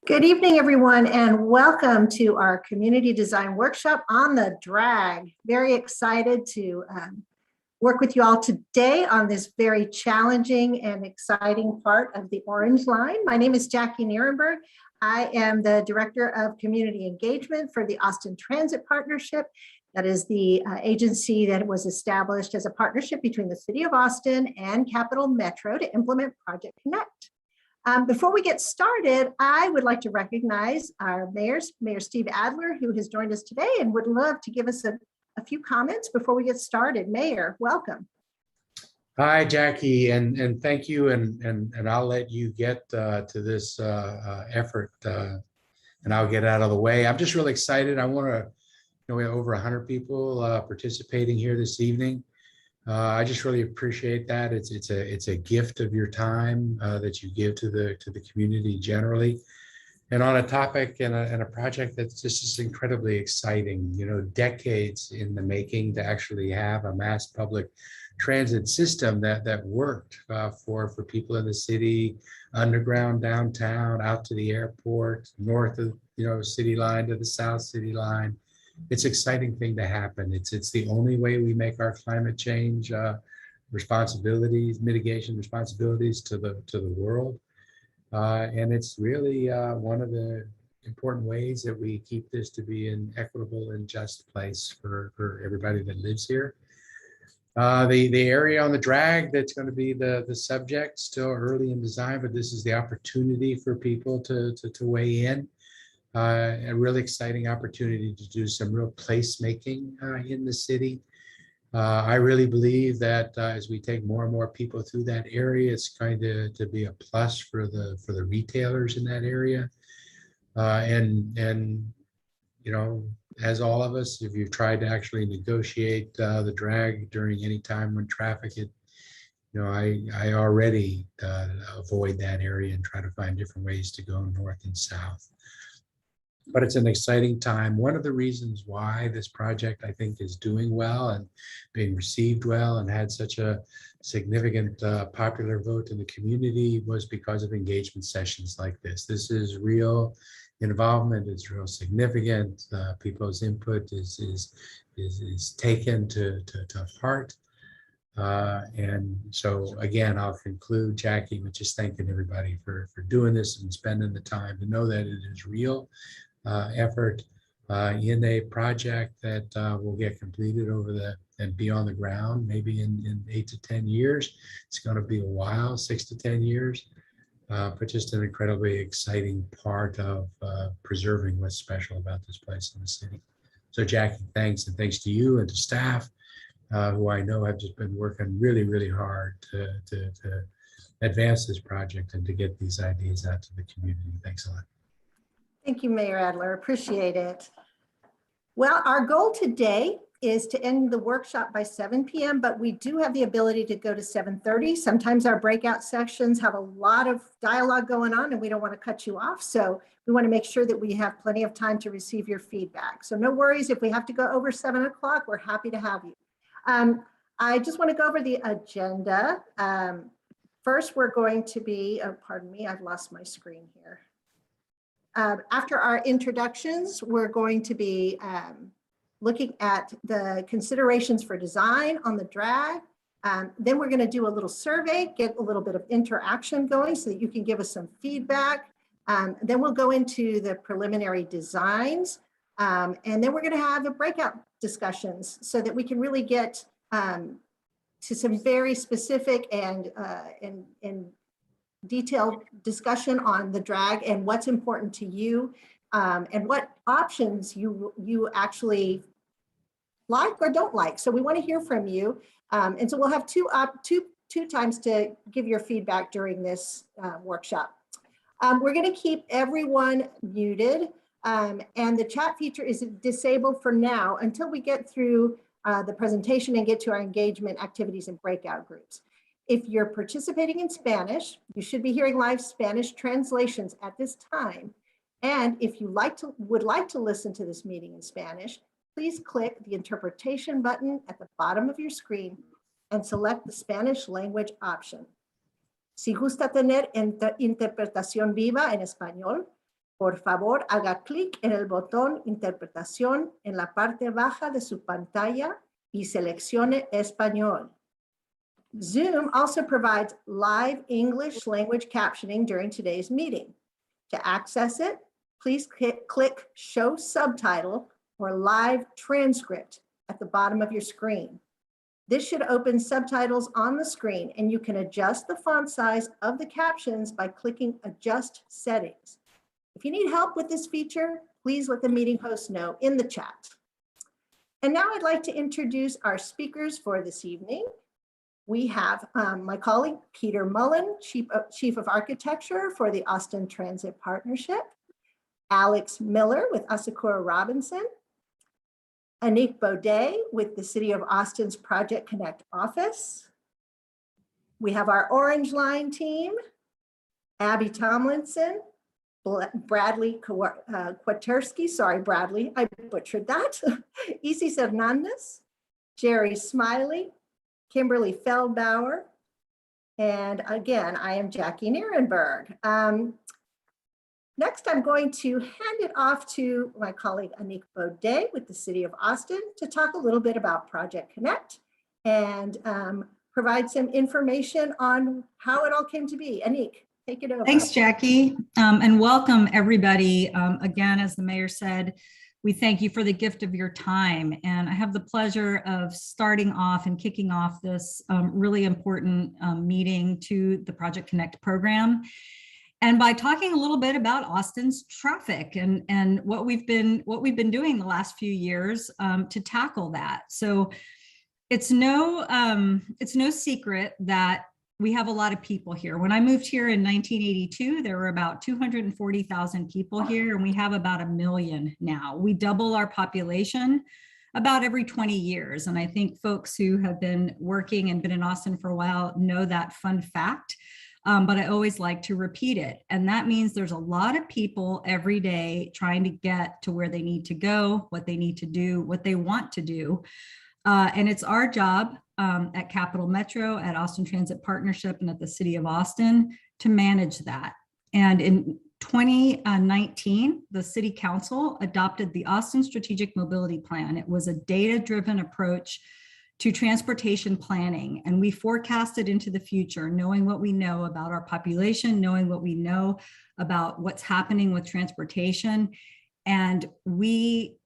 Good evening, everyone, and welcome to our community design workshop on the drag. Very excited to work with you all today on this very challenging and exciting part of the Orange Line. My name is Jackie Nierenberg. I am the Director of Community Engagement for the Austin Transit Partnership. That is the agency that was established as a partnership between the City of Austin and Capital Metro to implement Project Connect. Before we get started, I would like to recognize our Mayor Steve Adler, who has joined us today and would love to give us a few comments before we get started. Mayor, welcome. Hi, Jackie, and thank you, and I'll let you get to this effort, and I'll get out of the way. I'm just really excited. I want to, we have over 100 people participating here this evening. I just really appreciate that. It's a gift of your time that you give to the community generally, and on a topic and a project that's just incredibly exciting. Decades in the making to actually have a mass public transit system that worked for people in the city, underground, downtown, out to the airport, north of city line to the south city line. It's an exciting thing to happen. It's the only way we make our climate change mitigation responsibilities to the world. And it's really one of the important ways that we keep this to be an equitable and just place for everybody that lives here. The area on the drag that's going to be the subject, still early in design, but this is the opportunity for people to weigh in. A really exciting opportunity to do some real placemaking in the city. I really believe that as we take more and more people through that area, it's going to be a plus for the retailers in that area. And as all of us, if you've tried to actually negotiate the drag during any time when traffic, I already avoid that area and try to find different ways to go north and south. But it's an exciting time. One of the reasons why this project, I think, is doing well and being received well and had such a significant popular vote in the community was because of engagement sessions like this. This is real involvement. It's real significant. People's input is taken to heart. And so again, I'll conclude, Jackie, with just thanking everybody for doing this and spending the time to know that it is real effort in a project that will get completed and be on the ground maybe in 8 to 10 years. It's going to be a while, 6 to 10 years, but just an incredibly exciting part of preserving what's special about this place in the city. So Jackie, thanks, and thanks to you and to staff who I know have just been working really, really hard to advance this project and to get these ideas out to the community. Thanks a lot. Thank you, Mayor Adler. Appreciate it. Well, our goal today is to end the workshop by 7 p.m., but we do have the ability to go to 7:30. Sometimes our breakout sessions have a lot of dialogue going on and we don't want to cut you off. So we want to make sure that we have plenty of time to receive your feedback. So no worries if we have to go over 7 o'clock, we're happy to have you. I just want to go over the agenda. First, we're going to be, pardon me, I've lost my screen here. After our introductions, we're going to be looking at the considerations for design on the drag. Then we're going to do a little survey, get a little bit of interaction going so that you can give us some feedback. Then we'll go into the preliminary designs. And then we're going to have a breakout discussions so that we can really get to some very specific and detailed discussion on the drag and what's important to you and what options you actually like or don't like. So we want to hear from you. And so we'll have two times to give your feedback during this workshop. We're going to keep everyone muted, and the chat feature is disabled for now until we get through the presentation and get to our engagement activities and breakout groups. If you're participating in Spanish, you should be hearing live Spanish translations at this time. And if you would like to listen to this meeting in Spanish, please click the interpretation button at the bottom of your screen and select the Spanish language option. Si gusta tener interpretación viva en español, por favor haga clic en el botón interpretación en la parte baja de su pantalla y seleccione español. Zoom also provides live English language captioning during today's meeting. To access it, please click Show Subtitle or Live Transcript at the bottom of your screen. This should open subtitles on the screen, and you can adjust the font size of the captions by clicking Adjust Settings. If you need help with this feature, please let the meeting host know in the chat. And now I'd like to introduce our speakers for this evening. We have my colleague, Peter Mullen, Chief of Architecture for the Austin Transit Partnership, Alex Miller with Asakura Robinson, Anik Baudet with the City of Austin's Project Connect office. We have our Orange Line team, Abby Tomlinson, Bradley Kwaterski, sorry, Bradley, I butchered that, Isis Hernandez, Jerry Smiley, Kimberly Feldbauer, and again, I am Jackie Nierenberg. Next, I'm going to hand it off to my colleague Anik Baudet with the City of Austin to talk a little bit about Project Connect and provide some information on how it all came to be. Anik, take it over. Thanks, Jackie, and welcome everybody. Again, as the mayor said, we thank you for the gift of your time. And I have the pleasure of starting off and kicking off this really important meeting to the Project Connect program. And by talking a little bit about Austin's traffic and what we've been doing the last few years to tackle that. So it's no secret that we have a lot of people here. When I moved here in 1982, there were about 240,000 people here, and we have about 1 million now. We double our population about every 20 years. And I think folks who have been working and been in Austin for a while know that fun fact. But I always like to repeat it. And that means there's a lot of people every day trying to get to where they need to go, what they need to do, what they want to do. And it's our job at Capital Metro, at Austin Transit Partnership, and at the City of Austin to manage that. And in 2019, the City Council adopted the Austin Strategic Mobility Plan. It was a data-driven approach to transportation planning, and we forecasted into the future, knowing what we know about our population, knowing what we know about what's happening with transportation. And we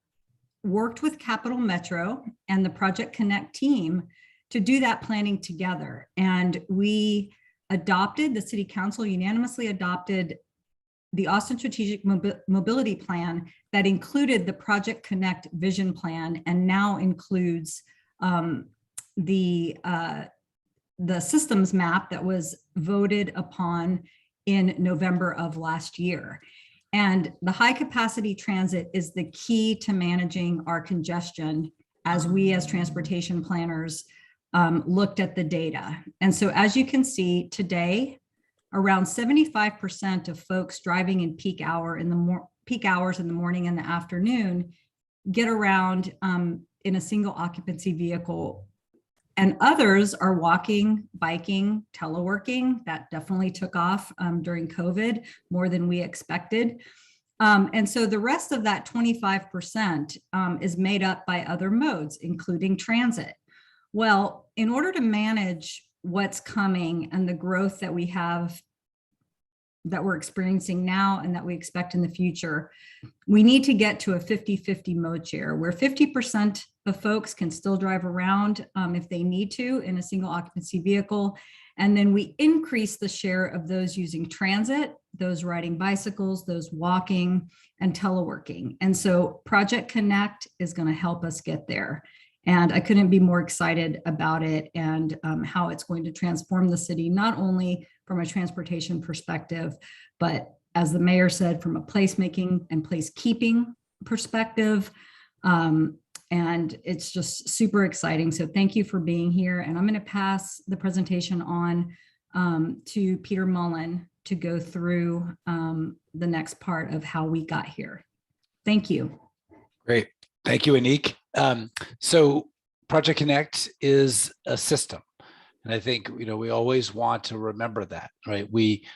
worked with Capital Metro and the Project Connect team to do that planning together. And we adopted, the City Council unanimously adopted the Austin Strategic Mobility Plan that included the Project Connect Vision Plan and now includes the systems map that was voted upon in November of last year. And the high capacity transit is the key to managing our congestion as we as transportation planners looked at the data. And so as you can see today, around 75% of folks driving in peak hours in the morning and the afternoon get around in a single occupancy vehicle. And others are walking, biking, teleworking. That definitely took off during COVID more than we expected. And so the rest of that 25% is made up by other modes, including transit. Well, in order to manage what's coming and the growth that we have, that we're experiencing now and that we expect in the future, we need to get to a 50-50 mode share where 50% of folks can still drive around if they need to in a single occupancy vehicle. And then we increase the share of those using transit, those riding bicycles, those walking and teleworking. And so Project Connect is going to help us get there. And I couldn't be more excited about it and how it's going to transform the city, not only from a transportation perspective, but as the mayor said, from a placemaking and placekeeping perspective. And it's just super exciting. So thank you for being here. And I'm going to pass the presentation on to Peter Mullen to go through the next part of how we got here. Thank you. Great. Thank you, Anik. So Project Connect is a system. And I think, we always want to remember that, right? We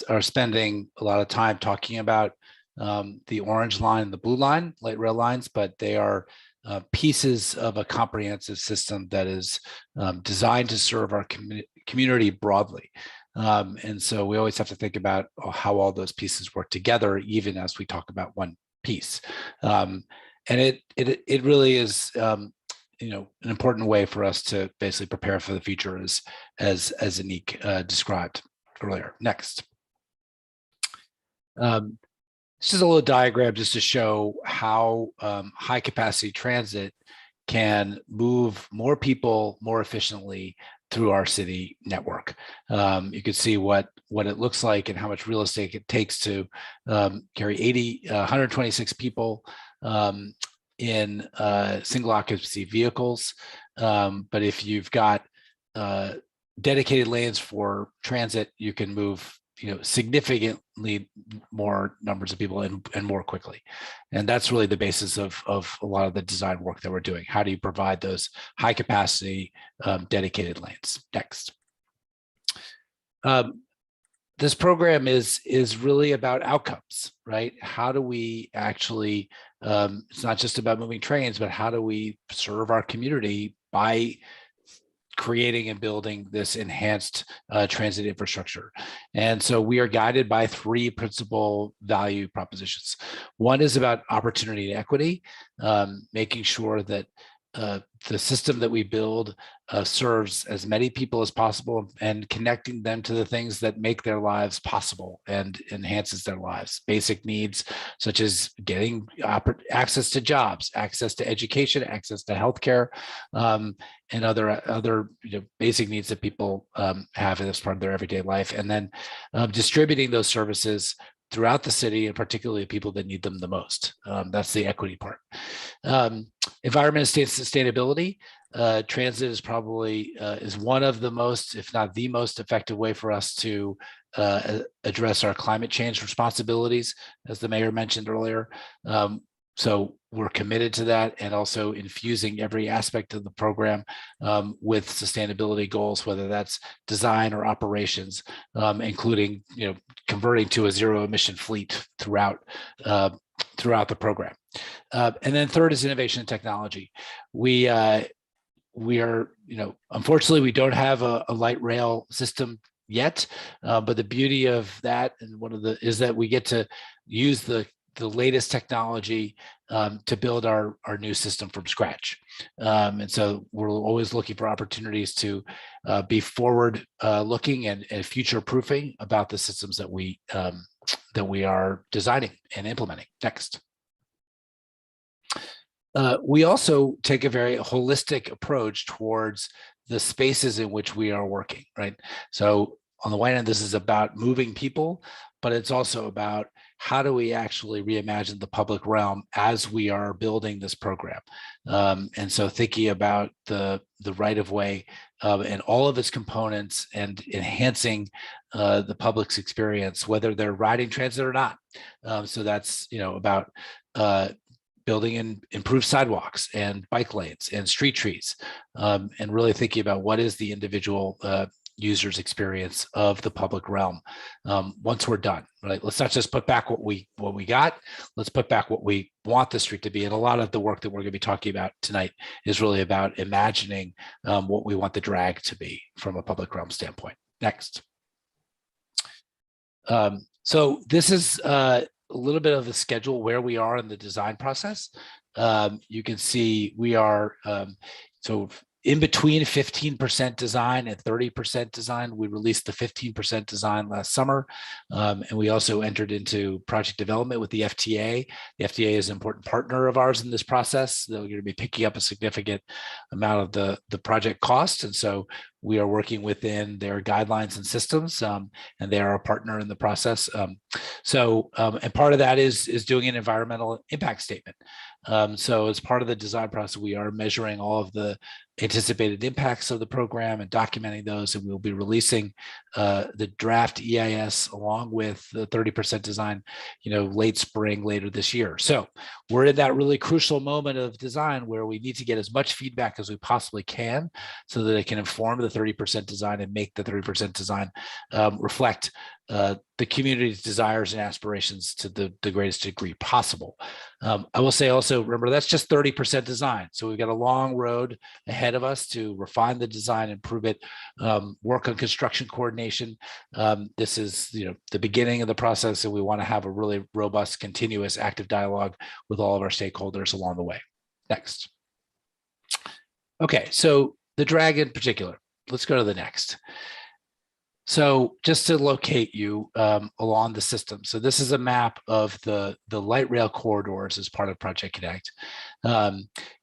are spending a lot of time talking about the orange line and the blue line, light rail lines, but they are pieces of a comprehensive system that is designed to serve our community broadly. And so we always have to think about how all those pieces work together, even as we talk about one piece. And it really is, an important way for us to basically prepare for the future, as Anik described earlier. Next. This is a little diagram just to show how high capacity transit can move more people more efficiently through our city network. You can see what it looks like and how much real estate it takes to carry 126 people in single occupancy vehicles. But if you've got dedicated lanes for transit, you can move significantly more numbers of people and more quickly. And that's really the basis of a lot of the design work that we're doing. How do you provide those high capacity dedicated lanes? Next. This program is really about outcomes, right? How do we actually, it's not just about moving trains, but how do we serve our community by creating and building this enhanced transit infrastructure? And so we are guided by three principal value propositions. One is about opportunity and equity, making sure that the system that we build serves as many people as possible and connecting them to the things that make their lives possible and enhances their lives. Basic needs such as getting access to jobs, access to education, access to healthcare, and other basic needs that people have as part of their everyday life. And then distributing those services throughout the city, and particularly people that need them the most. That's the equity part. Environment and sustainability. Transit is probably is one of the most, if not the most effective way for us to address our climate change responsibilities, as the mayor mentioned earlier. So we're committed to that, and also infusing every aspect of the program with sustainability goals, whether that's design or operations, including converting to a zero emission fleet throughout the program. And then third is innovation and technology. We are, unfortunately, we don't have a light rail system yet, but the beauty of that, and is that we get to use the latest technology to build our new system from scratch. And so we're always looking for opportunities to be forward looking and future proofing about the systems that we are designing and implementing. Next. We also take a very holistic approach towards the spaces in which we are working, right? So on the one hand, this is about moving people, but it's also about how do we actually reimagine the public realm as we are building this program. And so thinking about the right of way and all of its components and enhancing the public's experience, whether they're riding transit or not. So that's about building and improved sidewalks and bike lanes and street trees, and really thinking about what is the individual user's experience of the public realm once we're done, right? Let's not just put back what we got, let's put back what we want the street to be. And a lot of the work that we're going to be talking about tonight is really about imagining what we want the drag to be from a public realm standpoint. Next. So this is a little bit of the schedule where we are in the design process. You can see we are, so in between 15% design and 30% design. We released the 15% design last summer. And we also entered into project development with the FTA. The FTA is an important partner of ours in this process. They're going to be picking up a significant amount of the project cost. And so we are working within their guidelines and systems, and they are a partner in the process. And part of that is doing an environmental impact statement. So as part of the design process, we are measuring all of the anticipated impacts of the program and documenting those, and we'll be releasing the draft EIS along with the 30% design, late spring later this year. So we're in that really crucial moment of design where we need to get as much feedback as we possibly can so that it can inform the 30% design and make the 30% design reflect the community's desires and aspirations to the greatest degree possible. I will say also, remember, that's just 30% design. So we've got a long road ahead of us to refine the design, improve it, work on construction coordination. This is the beginning of the process, and we want to have a really robust, continuous, active dialogue with all of our stakeholders along the way. Next. Okay, so the drag in particular. Let's go to the next. So just to locate you along the system. So this is a map of the light rail corridors as part of Project Connect.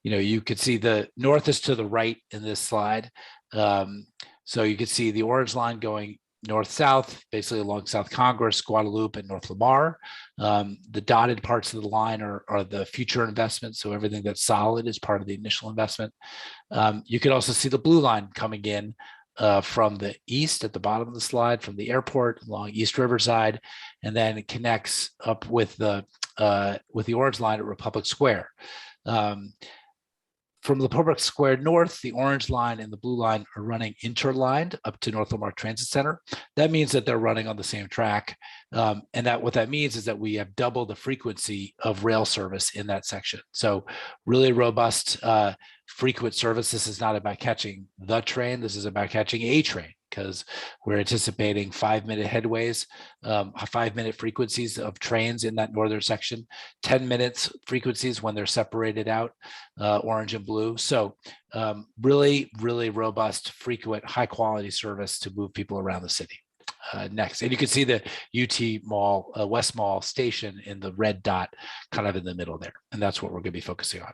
You could see the north is to the right in this slide. So you can see the orange line going north-south, basically along South Congress, Guadalupe, and North Lamar. The dotted parts of the line are the future investments. So everything that's solid is part of the initial investment. You can also see the blue line coming in from the east at the bottom of the slide, from the airport along East Riverside, and then it connects up with the orange line at Republic Square. From the Republic Square north, the orange line and the blue line are running interlined up to North Lamar Transit Center. That means that they're running on the same track. And what that means is that we have double the frequency of rail service in that section. So really robust, frequent service. This is not about catching the train. This is about catching a train, because we're anticipating 5-minute headways, 5-minute frequencies of trains in that northern section, 10 minutes frequencies when they're separated out, orange and blue. So really, really robust, frequent, high quality service to move people around the city. Next, and you can see the UT Mall, West Mall station in the red dot kind of in the middle there. And that's what we're going to be focusing on.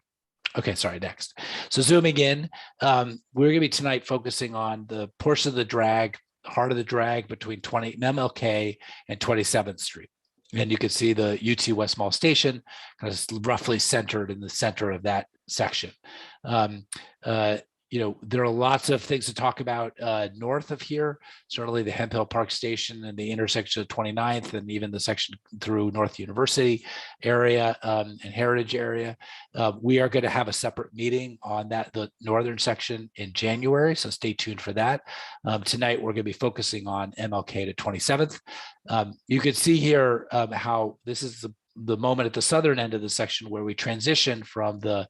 Okay, sorry, next. So zooming in, we're going to be tonight focusing on the portion of the drag, heart of the drag between MLK and 27th Street. And you can see the UT West Mall station kind of roughly centered in the center of that section. There are lots of things to talk about north of here, certainly the Hemp Hill Park Station and the intersection of 29th and even the section through North University area and Heritage area. We are going to have a separate meeting on the northern section in January, so stay tuned for that. Tonight, we're going to be focusing on MLK to 27th. You can see here how this is the moment at the southern end of the section where we transition from the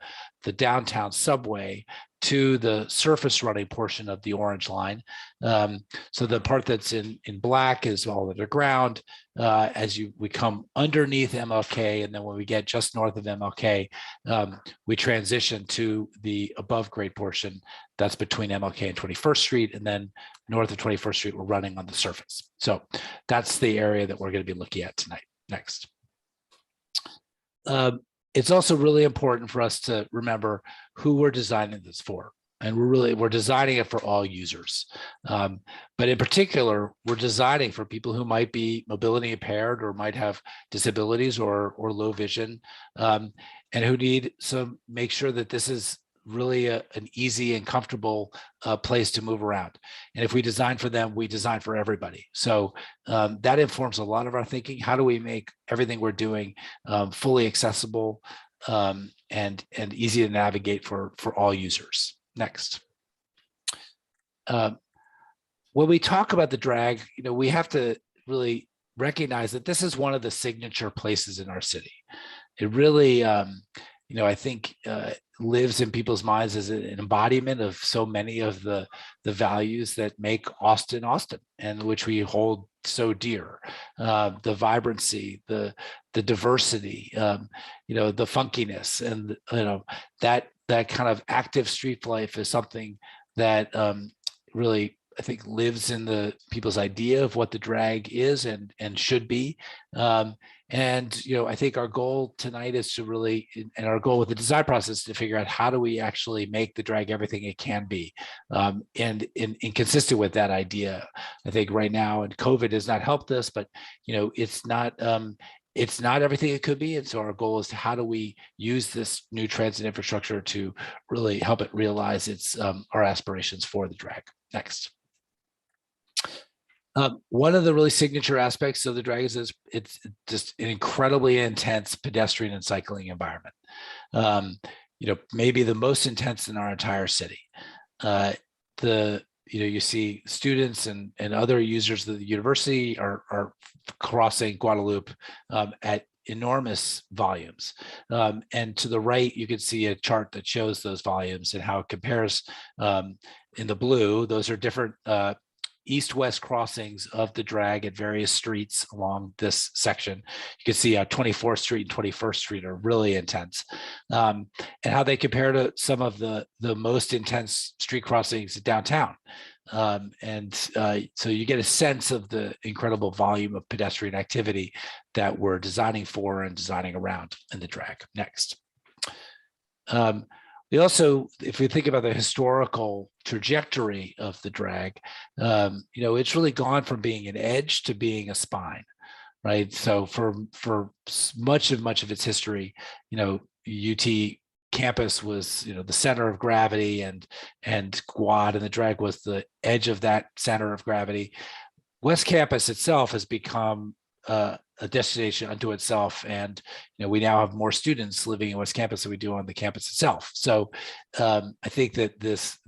downtown subway to the surface running portion of the orange line. So the part that's in black is all underground. As we come underneath MLK, and then when we get just north of MLK, we transition to the above grade portion that's between MLK and 21st Street, and then north of 21st Street, we're running on the surface. So that's the area that we're going to be looking at tonight. Next. It's also really important for us to remember who we're designing this for. And we're designing it for all users. But in particular, we're designing for people who might be mobility impaired or might have disabilities or low vision, and who need make sure that this is really an easy and comfortable place to move around. And if we design for them, we design for everybody. So that informs a lot of our thinking. How do we make everything we're doing fully accessible and easy to navigate for all users? Next. When we talk about the drag, we have to really recognize that this is one of the signature places in our city. It really, I think lives in people's minds as an embodiment of so many of the values that make Austin, Austin, and which we hold so dear. The vibrancy, the diversity, the funkiness, and that kind of active street life is something that really, I think, lives in the people's idea of what the drag is and should be. And I think our goal tonight is to really, and our goal with the design process is to figure out how do we actually make the drag everything it can be, and consistent with that idea. I think right now, and COVID has not helped us, but it's not everything it could be. And so our goal is to how do we use this new transit infrastructure to really help it realize its our aspirations for the drag. Next. One of the really signature aspects of the drag is it's just an incredibly intense pedestrian and cycling environment. Maybe the most intense in our entire city. You see students and other users of the university are crossing Guadalupe at enormous volumes. And to the right, you can see a chart that shows those volumes and how it compares. In the blue, those are different east-west crossings of the drag at various streets along this section. You can see 24th Street and 21st Street are really intense, and how they compare to some of the most intense street crossings downtown. So you get a sense of the incredible volume of pedestrian activity that we're designing for and designing around in the drag. Next. We also, if we think about the historical trajectory of the drag, it's really gone from being an edge to being a spine, right? So for much of its history, UT campus was, the center of gravity, and Quad and the drag was the edge of that center of gravity. West Campus itself has become a destination unto itself, and we now have more students living in West Campus than we do on the campus itself. So I think that this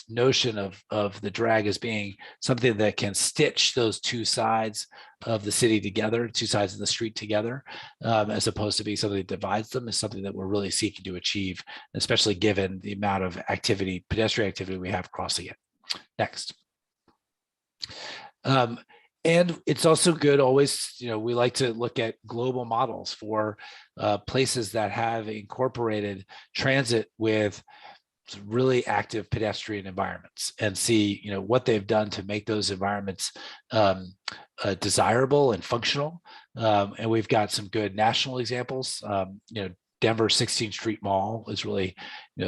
notion of the drag as being something that can stitch those two sides of the city together, two sides of the street together, as opposed to being something that divides them, is something that we're really seeking to achieve, especially given the amount of activity, pedestrian activity we have crossing it. Next. And it's also good always, we like to look at global models for places that have incorporated transit with really active pedestrian environments, and see, what they've done to make those environments desirable and functional. And we've got some good national examples. Denver 16th Street Mall is really,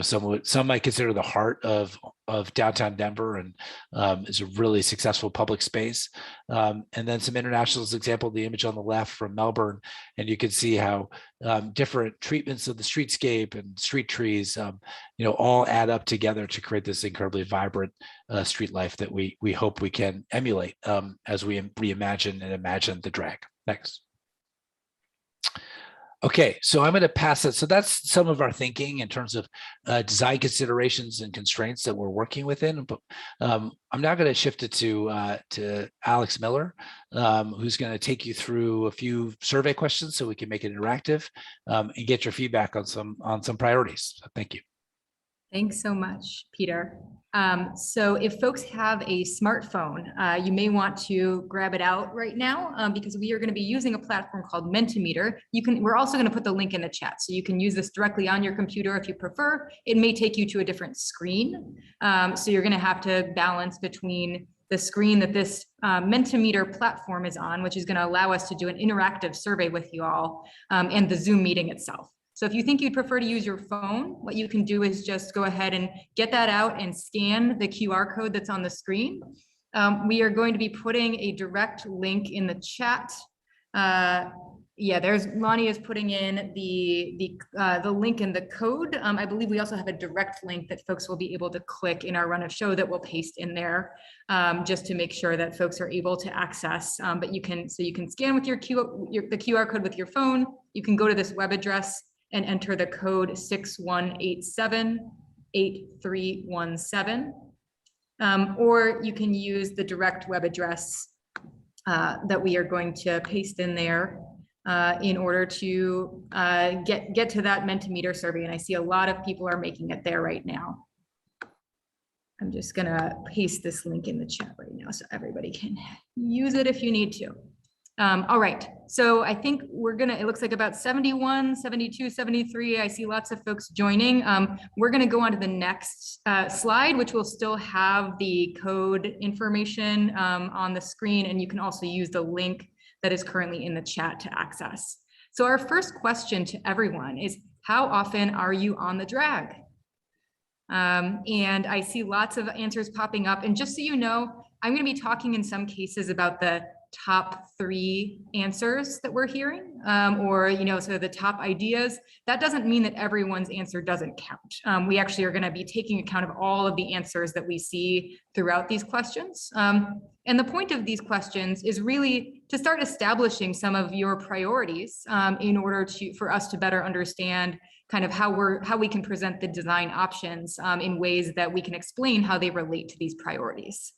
some might consider the heart of downtown Denver, and is a really successful public space. And then some international example, the image on the left from Melbourne, and you can see how different treatments of the streetscape and street trees, all add up together to create this incredibly vibrant street life that we hope we can emulate as we reimagine and imagine the drag. Next. Okay, so I'm going to pass it. So that's some of our thinking in terms of design considerations and constraints that we're working within. But I'm now going to shift it to Alex Miller, who's going to take you through a few survey questions so we can make it interactive, and get your feedback on some priorities. So thank you. Thanks so much, Peter. So if folks have a smartphone, you may want to grab it out right now, because we are going to be using a platform called Mentimeter. We're also going to put the link in the chat, so you can use this directly on your computer if you prefer. It may take you to a different screen. So you're going to have to balance between the screen that this Mentimeter platform is on, which is going to allow us to do an interactive survey with you all, and the Zoom meeting itself. So if you think you'd prefer to use your phone, what you can do is just go ahead and get that out and scan the QR code that's on the screen. We are going to be putting a direct link in the chat. There's Lonnie is putting in the link and the code. I believe we also have a direct link that folks will be able to click in our run of show that we'll paste in there, just to make sure that folks are able to access. But you can scan with the QR code with your phone. You can go to this web address and enter the code 6187-8317. Or you can use the direct web address that we are going to paste in there in order to get to that Mentimeter survey. And I see a lot of people are making it there right now. I'm just gonna paste this link in the chat right now so everybody can use it if you need to. All right, so I think it looks like about 71, 72, 73. I see lots of folks joining. We're gonna go on to the next slide, which will still have the code information on the screen, and you can also use the link that is currently in the chat to access. So our first question to everyone is, how often are you on the drag? And I see lots of answers popping up. And just so you know, I'm going to be talking in some cases about the top 3 answers that we're hearing, or, so the top ideas. That doesn't mean that everyone's answer doesn't count. We actually are going to be taking account of all of the answers that we see throughout these questions. And the point of these questions is really to start establishing some of your priorities in order for us to better understand kind of how we can present the design options in ways that we can explain how they relate to these priorities.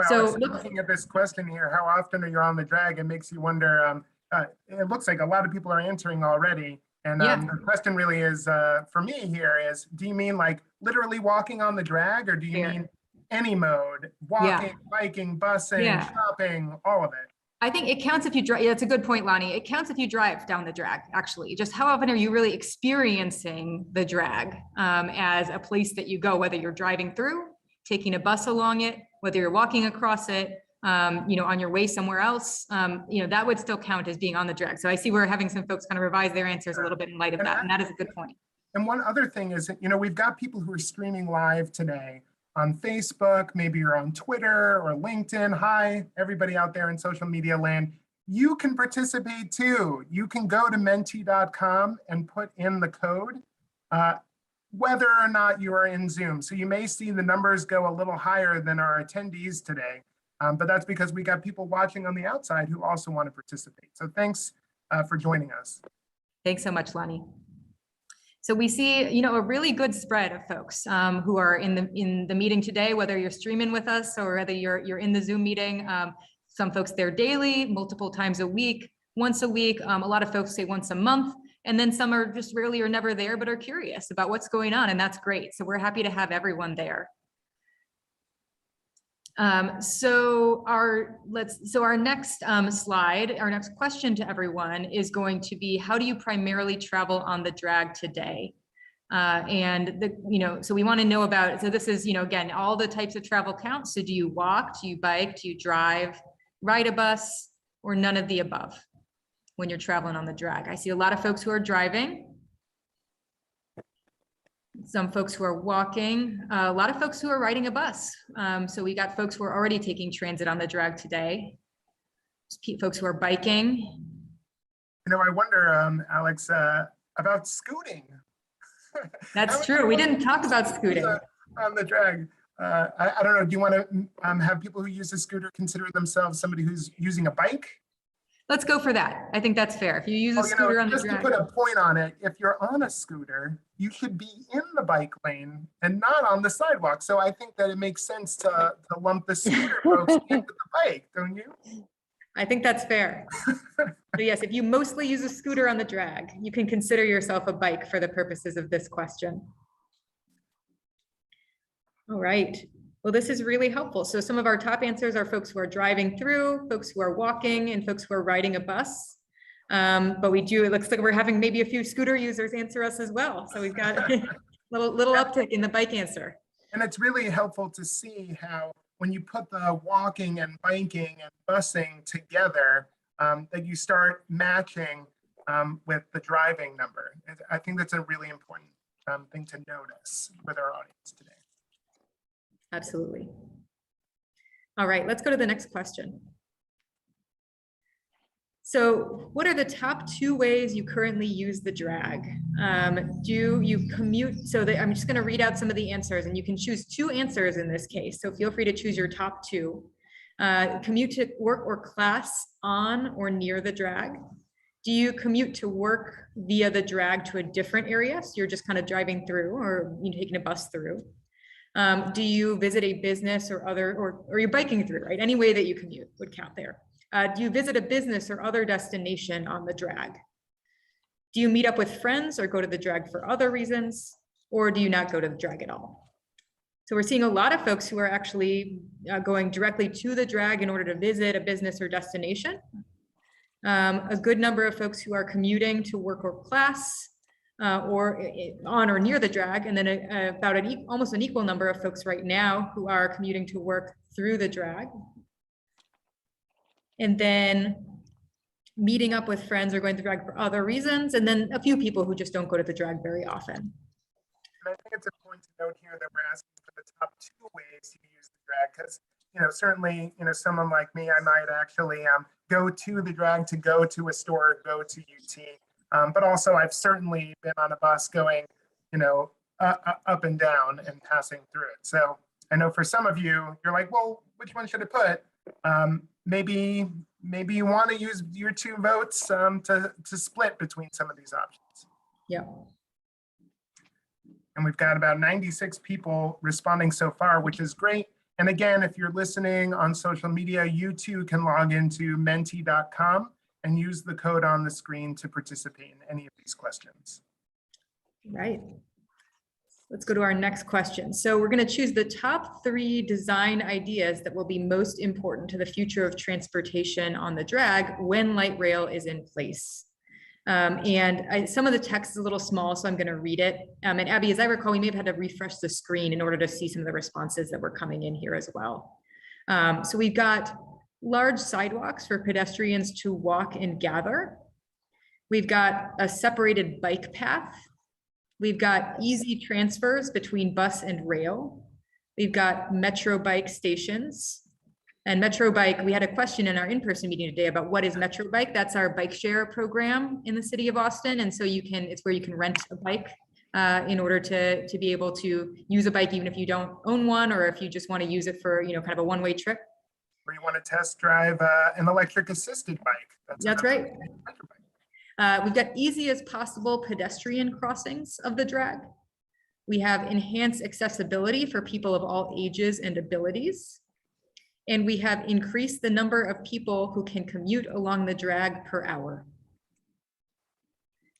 So Alex, looking at this question here, how often are you on the drag? It makes you wonder, it looks like a lot of people are answering already. And the question really is, for me here is, do you mean like literally walking on the drag, or do you mean any mode, walking, biking, busing, shopping, all of it? I think it counts if you drive. Yeah, that's a good point, Lonnie. It counts if you drive down the drag, actually. Just how often are you really experiencing the drag as a place that you go, whether you're driving through, taking a bus along it, whether you're walking across it, on your way somewhere else, that would still count as being on the drag. So I see we're having some folks kind of revise their answers a little bit in light of that. And that is a good point. And one other thing is, we've got people who are streaming live today on Facebook, maybe you're on Twitter or LinkedIn. Hi, everybody out there in social media land. You can participate too. You can go to menti.com and put in the code, whether or not you are in Zoom. So you may see the numbers go a little higher than our attendees today, but that's because we got people watching on the outside who also want to participate. So thanks for joining us. Thanks so much, Lonnie. So we see, a really good spread of folks who are in the meeting today, whether you're streaming with us or whether you're in the Zoom meeting. Some folks there daily, multiple times a week, once a week. A lot of folks say once a month, and then some are just rarely or never there, but are curious about what's going on, and that's great. So we're happy to have everyone there. So our next slide, our next question to everyone is going to be, how do you primarily travel on the drag today? So we want to know about, so this is, again, all the types of travel count. So do you walk, do you bike, do you drive, ride a bus, or none of the above when you're traveling on the drag? I see a lot of folks who are driving. Some folks who are walking, a lot of folks who are riding a bus. So we got folks who are already taking transit on the drag today. Folks who are biking. I wonder, Alex, about scooting. That's true. We didn't talk about scooting. On the drag. I don't know, do you want to have people who use a scooter consider themselves somebody who's using a bike? Let's go for that. I think that's fair. If you use a scooter on the drag. Just to put a point on it, if you're on a scooter, you should be in the bike lane and not on the sidewalk. So I think that it makes sense to lump the scooter folks in with the bike, don't you? I think that's fair. So yes, if you mostly use a scooter on the drag, you can consider yourself a bike for the purposes of this question. All right. Well, this is really helpful. So some of our top answers are folks who are driving through, folks who are walking, and folks who are riding a bus. But it looks like we're having maybe a few scooter users answer us as well. So we've got a little uptick in the bike answer. And it's really helpful to see how when you put the walking and biking and busing together, that you start matching with the driving number. I think that's a really important thing to notice with our audience today. Absolutely. All right, let's go to the next question. So what are the top 2 ways you currently use the drag? Do you commute? I'm just going to read out some of the answers, and you can choose 2 answers in this case. So feel free to choose your top 2. Commute to work or class on or near the drag? Do you commute to work via the drag to a different area? So you're just kind of driving through, or taking a bus through. Do you visit a business or you're biking through, right? Any way that you commute would count there. Do you visit a business or other destination on the drag? Do you meet up with friends or go to the drag for other reasons? Or do you not go to the drag at all? So we're seeing a lot of folks who are actually going directly to the drag in order to visit a business or destination. A good number of folks who are commuting to work or class, or on or near the drag, and then about almost an equal number of folks right now who are commuting to work through the drag. And then meeting up with friends or going to the drag for other reasons, and then a few people who just don't go to the drag very often. And I think it's important to note here that we're asking for the top 2 ways you use the drag, because certainly someone like me, I might actually go to the drag to go to a store, go to UT, but also I've certainly been on a bus going up and down and passing through it. So I know for some of you, you're like, well, which one should I put? Maybe you want to use your 2 votes to split between some of these options. Yeah. And we've got about 96 people responding so far, which is great. And again, if you're listening on social media, you too can log into menti.com and use the code on the screen to participate in any of these questions. Right. Let's go to our next question. So we're going to choose the top 3 design ideas that will be most important to the future of transportation on the drag when light rail is in place. Some of the text is a little small, so I'm going to read it. And Abby, as I recall, we may have had to refresh the screen in order to see some of the responses that were coming in here as well. So we've got large sidewalks for pedestrians to walk and gather. We've got a separated bike path. We've got easy transfers between bus and rail. We've got Metro bike stations. And Metro bike, we had a question in our in-person meeting today about what is Metro bike. That's our bike share program in the city of Austin. And so it's where you can rent a bike in order to be able to use a bike, even if you don't own one, or if you just want to use it for, kind of a one-way trip. Or you want to test drive an electric assisted bike. That's right. We've got easy as possible pedestrian crossings of the drag. We have enhanced accessibility for people of all ages and abilities. And we have increased the number of people who can commute along the drag per hour.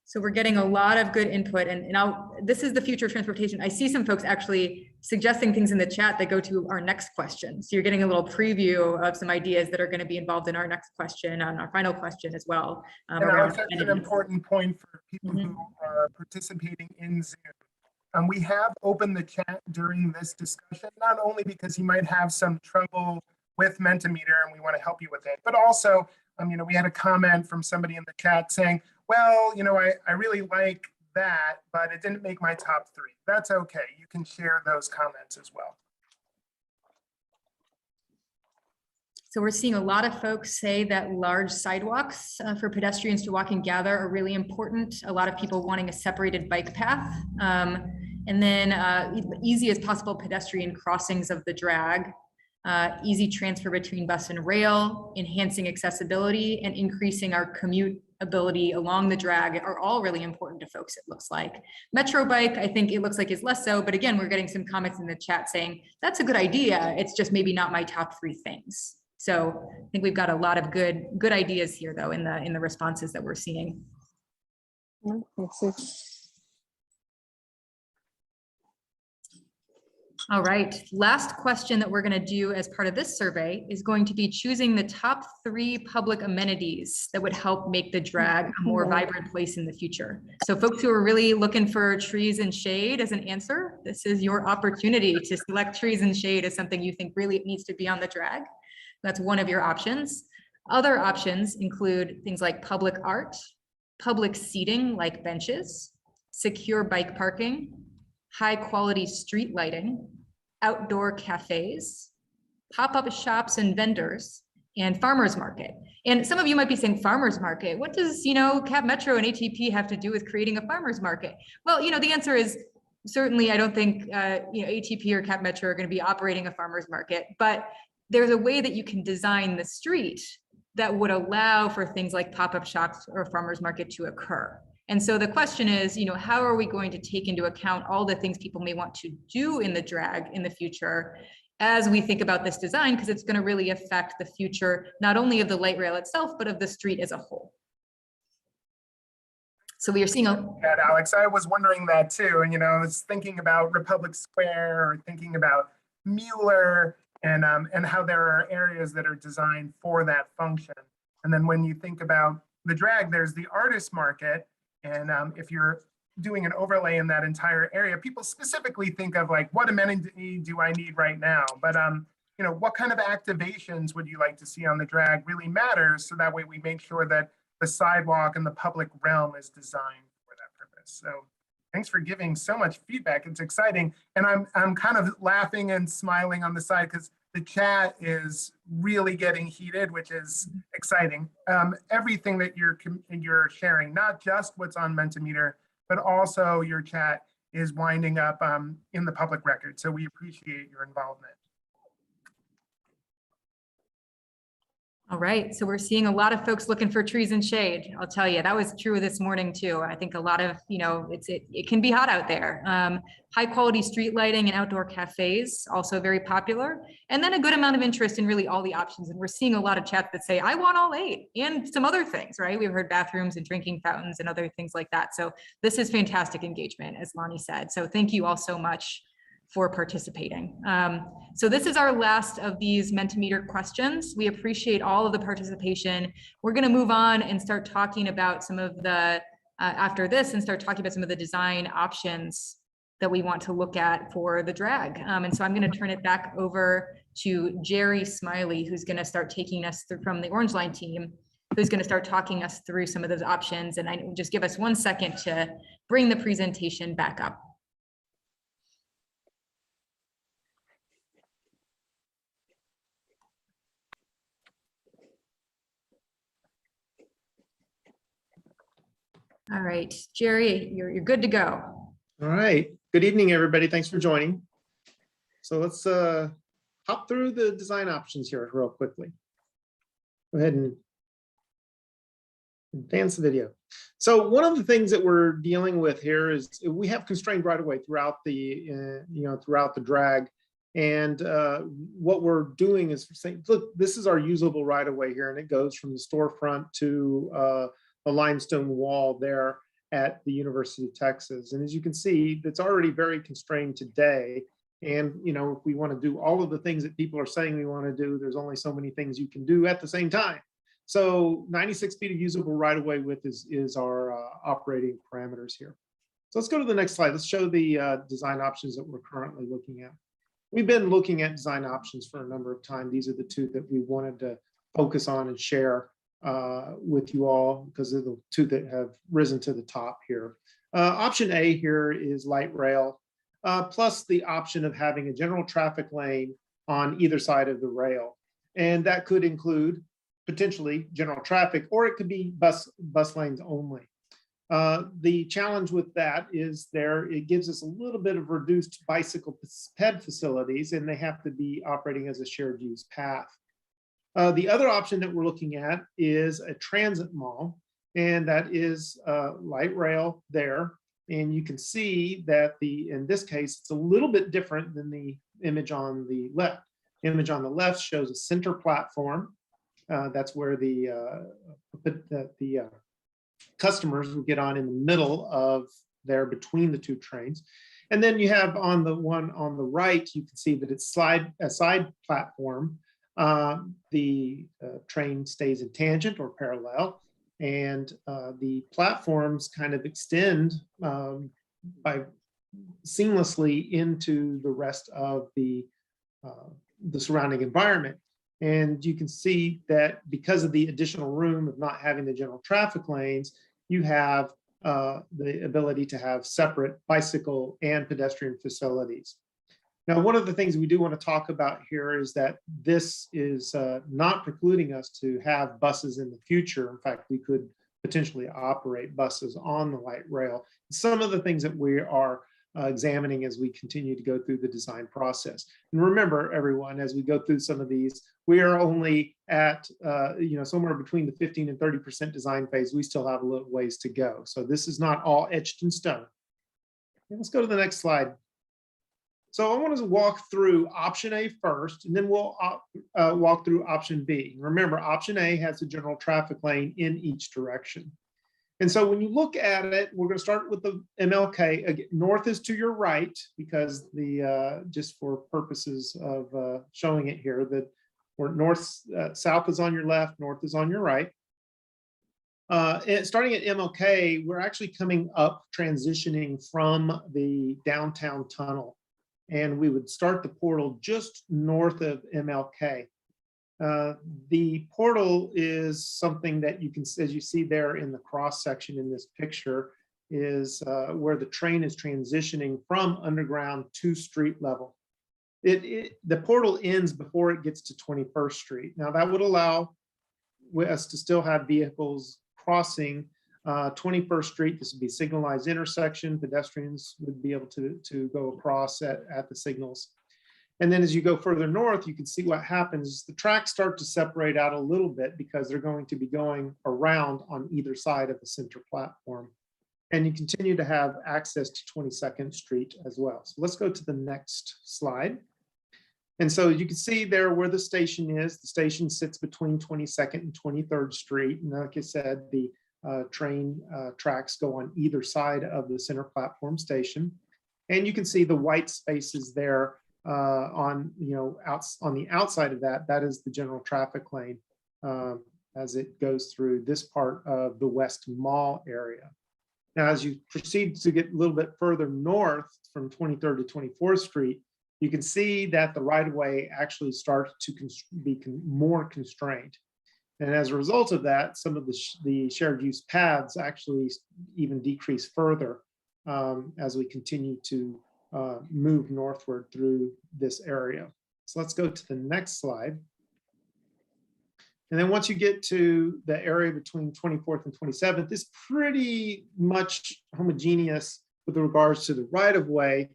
So we're getting a lot of good input, and this is the future of transportation. I see some folks actually suggesting things in the chat that go to our next question. So you're getting a little preview of some ideas that are going to be involved in our next question, on our final question as well. And that's an important point for people who are participating in Zoom. We have opened the chat during this discussion, not only because you might have some trouble with Mentimeter and we want to help you with it, but also, we had a comment from somebody in the chat saying, well, I really like that, but it didn't make my top 3. That's okay. You can share those comments as well. So we're seeing a lot of folks say that large sidewalks for pedestrians to walk and gather are really important. A lot of people wanting a separated bike path. And then easy as possible pedestrian crossings of the drag. Easy transfer between bus and rail, enhancing accessibility, and increasing our commute ability along the drag are all really important to folks, it looks like. Metro bike, I think it looks like is less so, but again, we're getting some comments in the chat saying, that's a good idea, it's just maybe not my top 3 things. So I think we've got a lot of good ideas here though in the responses that we're seeing. All right, last question that we're going to do as part of this survey is going to be choosing the top 3 public amenities that would help make the drag a more vibrant place in the future. So folks who are really looking for trees and shade as an answer, this is your opportunity to select trees and shade as something you think really needs to be on the drag. That's one of your options. Other options include things like public art, public seating like benches, secure bike parking, high quality street lighting, outdoor cafes, pop-up shops and vendors, and farmers market. And some of you might be saying farmers market, what does, Cap Metro and ATP have to do with creating a farmers market? Well, the answer is certainly I don't think, ATP or Cap Metro are going to be operating a farmers market, but there's a way that you can design the street that would allow for things like pop-up shops or farmers market to occur. And so the question is, how are we going to take into account all the things people may want to do in the drag in the future as we think about this design, because it's going to really affect the future, not only of the light rail itself, but of the street as a whole. So we are seeing Yeah, Alex, I was wondering that too. And, I was thinking about Republic Square or thinking about Mueller and how there are areas that are designed for that function. And then when you think about the drag, there's the artist market. And if you're doing an overlay in that entire area, people specifically think of like, what amenity do I need right now? But you know, what kind of activations would you like to see on the drag really matters. So that way we make sure that the sidewalk and the public realm is designed for that purpose. So thanks for giving so much feedback. It's exciting. And I'm kind of laughing and smiling on the side because the chat is really getting heated, which is exciting. Everything that you're sharing, not just what's on Mentimeter, but also your chat is winding up in the public record. So we appreciate your involvement. All right, so we're seeing a lot of folks looking for trees and shade. I'll tell you, that was true this morning too. I think a lot of, you know, it can be hot out there. High quality street lighting and outdoor cafes, also very popular. And then a good amount of interest in really all the options. And we're seeing a lot of chat that say, I want all 8 and some other things, right? We've heard bathrooms and drinking fountains and other things like that. So this is fantastic engagement, as Lonnie said. So thank you all so much for participating. So this is our last of these Mentimeter questions. We appreciate all of the participation. We're going to move on and start talking about some of the, after this, and start talking about some of the design options that we want to look at for the drag. And so I'm going to turn it back over to Jerry Smiley, who's going to start taking us through from the Orange Line team, who's going to start talking us through some of those options. And I just give us 1 second to bring the presentation back up. All right, Jerry, you're good to go. All right. Good evening, everybody. Thanks for joining. So let's hop through the design options here real quickly. Go ahead and advance the video. So one of the things that we're dealing with here is we have constrained right away throughout the throughout the drag. And what we're doing is saying, look, this is our usable right away here, and it goes from the storefront to the limestone wall there at the University of Texas. And as you can see, it's already very constrained today. And, you know, if we want to do all of the things that people are saying we want to do, there's only so many things you can do at the same time. So 96 feet of usable right of way width is our operating parameters here. So let's go to the next slide. Let's show the design options that we're currently looking at. We've been looking at design options for a number of times. These are the 2 that we wanted to focus on and share with you all because they're the 2 that have risen to the top here. Option A here is light rail, plus the option of having a general traffic lane on either side of the rail. And that could include potentially general traffic, or it could be bus lanes only. The challenge with that is it gives us a little bit of reduced bicycle ped facilities, and they have to be operating as a shared use path. The other option that we're looking at is a transit mall, and that is light rail there. And you can see that in this case, it's a little bit different than the image on the left. The image on the left shows a center platform. That's where the customers will get on in the middle of there between the 2 trains. And then you have on the one on the right, you can see that it's a side platform. The train stays in tangent or parallel, and the platforms kind of extend seamlessly into the rest of the surrounding environment. And you can see that because of the additional room of not having the general traffic lanes, you have the ability to have separate bicycle and pedestrian facilities. Now, one of the things we do want to talk about here is that this is not precluding us to have buses in the future. In fact, we could potentially operate buses on the light rail. Some of the things that we are examining as we continue to go through the design process. And remember, everyone, as we go through some of these, we are only at somewhere between the 15 and 30% design phase. We still have a little ways to go. So this is not all etched in stone. And let's go to the next slide. So I want to walk through option A first, and then we'll walk through option B. Remember, option A has a general traffic lane in each direction. And so when you look at it, we're going to start with the MLK. Again, north is to your right, because just for purposes of showing it here, that south is on your left, north is on your right. And starting at MLK, we're actually coming up, transitioning from the downtown tunnel. And we would start the portal just north of MLK. The portal is something that you can, as you see there in the cross section in this picture, is where the train is transitioning from underground to street level. The portal ends before it gets to 21st Street. Now that would allow us to still have vehicles crossing 21st Street. This would be signalized intersection. Pedestrians would be able to go across at the signals. And then as you go further north, you can see what happens. The tracks start to separate out a little bit because they're going to be going around on either side of the center platform. And you continue to have access to 22nd Street as well. So let's go to the next slide. And so you can see there where the station is. The station sits between 22nd and 23rd Street. And like I said, the train tracks go on either side of the center platform station. And you can see the white spaces there on the outside of that. That is the general traffic lane as it goes through this part of the West Mall area. Now, as you proceed to get a little bit further north from 23rd to 24th Street, you can see that the right-of-way actually starts to be more constrained. And as a result of that, some of the shared use paths actually even decrease further as we continue to move northward through this area. So let's go to the next slide. And then once you get to the area between 24th and 27th, it's pretty much homogeneous with regards to the right-of-way.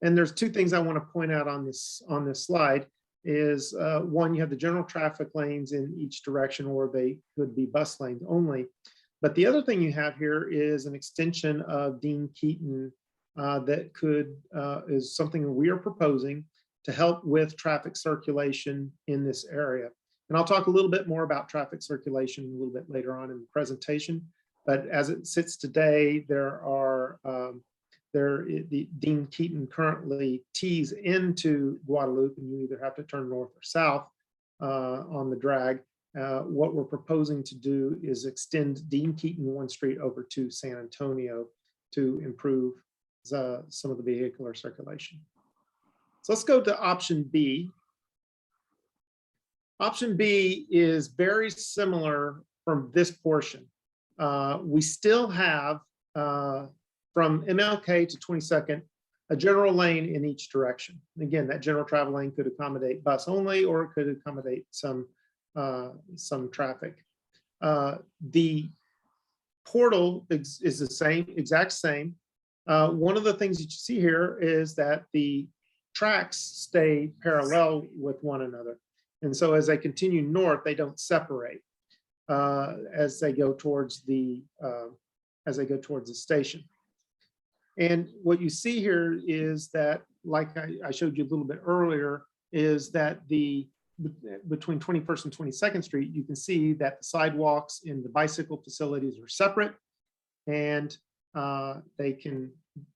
And there's two things I want to point out on this slide is one, you have the general traffic lanes in each direction, or they could be bus lanes only. But the other thing you have here is an extension of Dean Keaton that is something we are proposing to help with traffic circulation in this area. And I'll talk a little bit more about traffic circulation a little bit later on in the presentation. But as it sits today, the Dean Keaton currently tees into Guadalupe, and you either have to turn north or south on the drag. What we're proposing to do is extend Dean Keaton 1 street over to San Antonio to improve some of the vehicular circulation. So let's go to option B. Option B is very similar from this portion. We still have from MLK to 22nd, a general lane in each direction. Again, that general travel lane could accommodate bus only, or it could accommodate some traffic. The portal is the same, exact same. One of the things that you see here is that the tracks stay parallel with one another. And so as they continue north, they don't separate as they go towards the station. And what you see here is that, like I showed you a little bit earlier, is that between 21st and 22nd Street, you can see that the sidewalks in the bicycle facilities are separate, and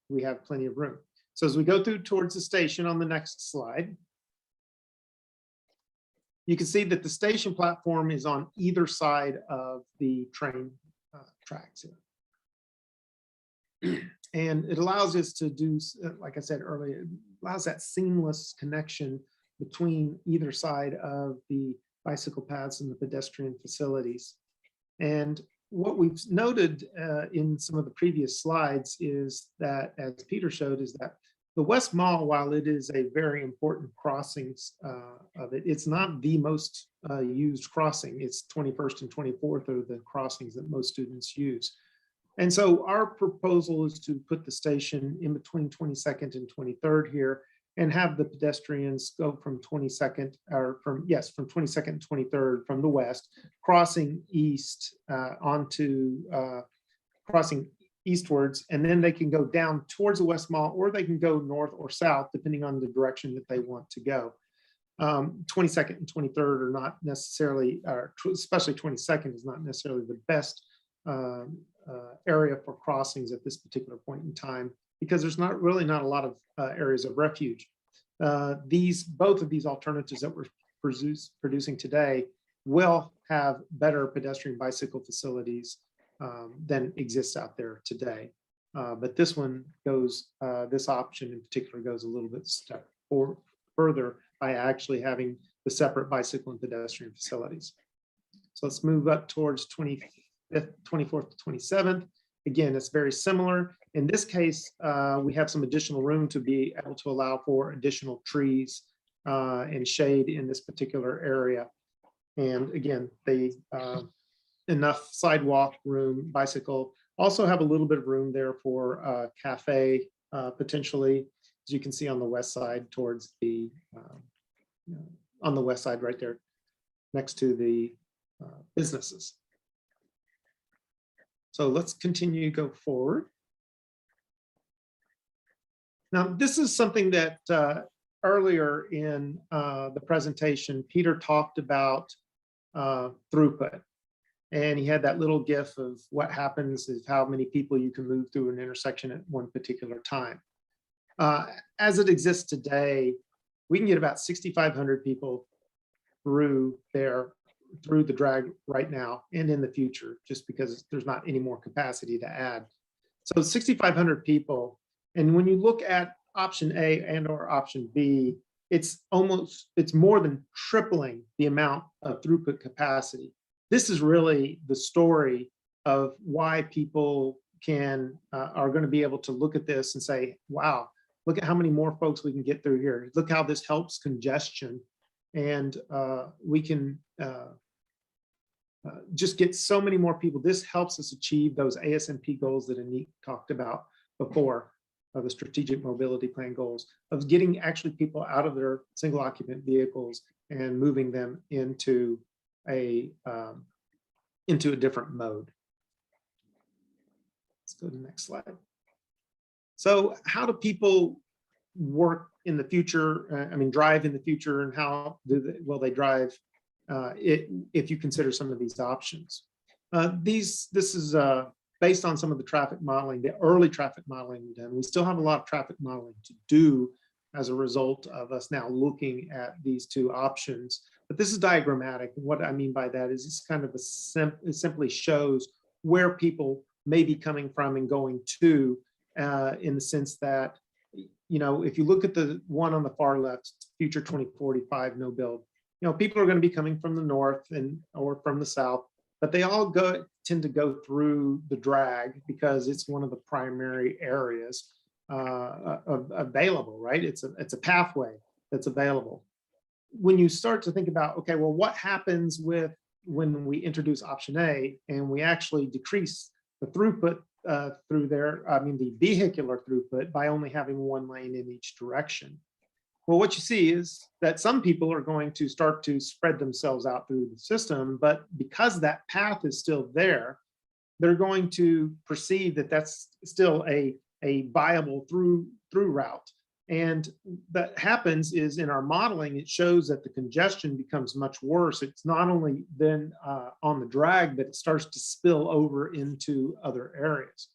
we have plenty of room. So as we go through towards the station on the next slide, you can see that the station platform is on either side of the train tracks here. And it allows us to do, like I said earlier, it allows that seamless connection between either side of the bicycle paths and the pedestrian facilities. And what we've noted in some of the previous slides is that, as Peter showed, is that the West Mall, while it is a very important crossings of it, it's not the most used crossing. It's 21st and 24th are the crossings that most students use. And so our proposal is to put the station in between 22nd and 23rd here, and have the pedestrians go from 22nd, or from 22nd and 23rd from the west, crossing east crossing eastwards, and then they can go down towards the West Mall, or they can go north or south, depending on the direction that they want to go. 22nd and 23rd are not necessarily, especially 22nd is not necessarily the best area for crossings at this particular point in time, because there's not a lot of areas of refuge. Both of these alternatives that we're producing today will have better pedestrian bicycle facilities than exists out there today. But this one goes, this option in particular goes a little bit step further by actually having the separate bicycle and pedestrian facilities. So let's move up towards 25th, 24th to 27th. Again, it's very similar. In this case, we have some additional room to be able to allow for additional trees and shade in this particular area. And again, they enough sidewalk room, bicycle, also have a little bit of room there for a cafe, potentially, as you can see on the west side towards the, on the west side right there, next to the businesses. So let's continue to go forward. Now, this is something that earlier in the presentation, Peter talked about throughput. And he had that little GIF of what happens is how many people you can move through an intersection at one particular time. As it exists today, we can get about 6,500 people through the drag right now and in the future, just because there's not any more capacity to add. So 6,500 people. And when you look at option A and or option B, it's more than tripling the amount of throughput capacity. This is really the story of why people are going to be able to look at this and say, wow, look at how many more folks we can get through here. Look how this helps congestion. And we can just get so many more people. This helps us achieve those ASMP goals that Anik talked about before, the strategic mobility plan goals, of getting actually people out of their single occupant vehicles and moving them into a different mode. Let's go to the next slide. So how do people work in the future? Drive in the future, and how will they drive if you consider some of these options? This is based on some of the traffic modeling, the early traffic modeling we've done. We still have a lot of traffic modeling to do as a result of us now looking at these two options. But this is diagrammatic. And what I mean by that is it's kind of it simply shows where people may be coming from and going to, in the sense that, if you look at the one on the far left, future 2045 no build, people are going to be coming from the north or from the south, but they all tend to go through the drag because it's one of the primary areas available, right? It's a pathway that's available. When you start to think about, okay, well, what happens when we introduce option A and we actually decrease the throughput through there, the vehicular throughput, by only having one lane in each direction? Well, what you see is that some people are going to start to spread themselves out through the system, but because that path is still there, they're going to perceive that that's still a viable through route. And that happens is in our modeling, it shows that the congestion becomes much worse. It's not only then on the drag, but it starts to spill over into other areas.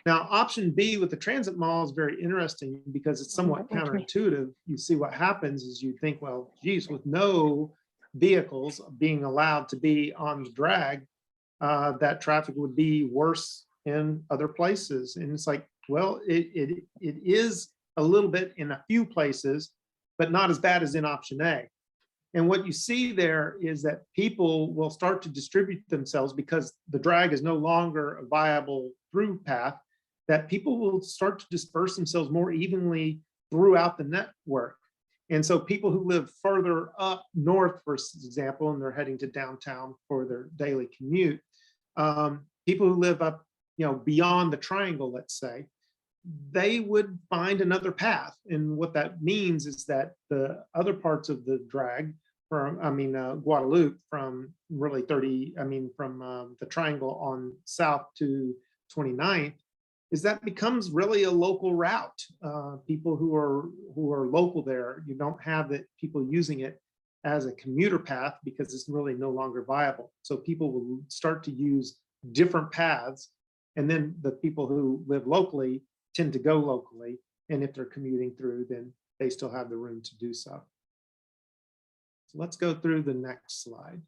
Now, option B with the transit mall is very interesting because it's somewhat counterintuitive. You see what happens is you think, well, geez, with no vehicles being allowed to be on the drag, that traffic would be worse in other places. And it's like, well, it is a little bit in a few places, but not as bad as in option A. And what you see there is that people will start to distribute themselves because the drag is no longer a viable through path, that people will start to disperse themselves more evenly throughout the network. And so people who live further up north, for example, and they're heading to downtown for their daily commute, people who live up, beyond the triangle, let's say, they would find another path. And what that means is that the other parts of the drag from, Guadalupe, from really from the triangle on south to 29th, is that becomes really a local route. People who are local there, you don't have that people using it as a commuter path because it's really no longer viable. So people will start to use different paths, and then the people who live locally tend to go locally, and if they're commuting through, then they still have the room to do so. So let's go through the next slide.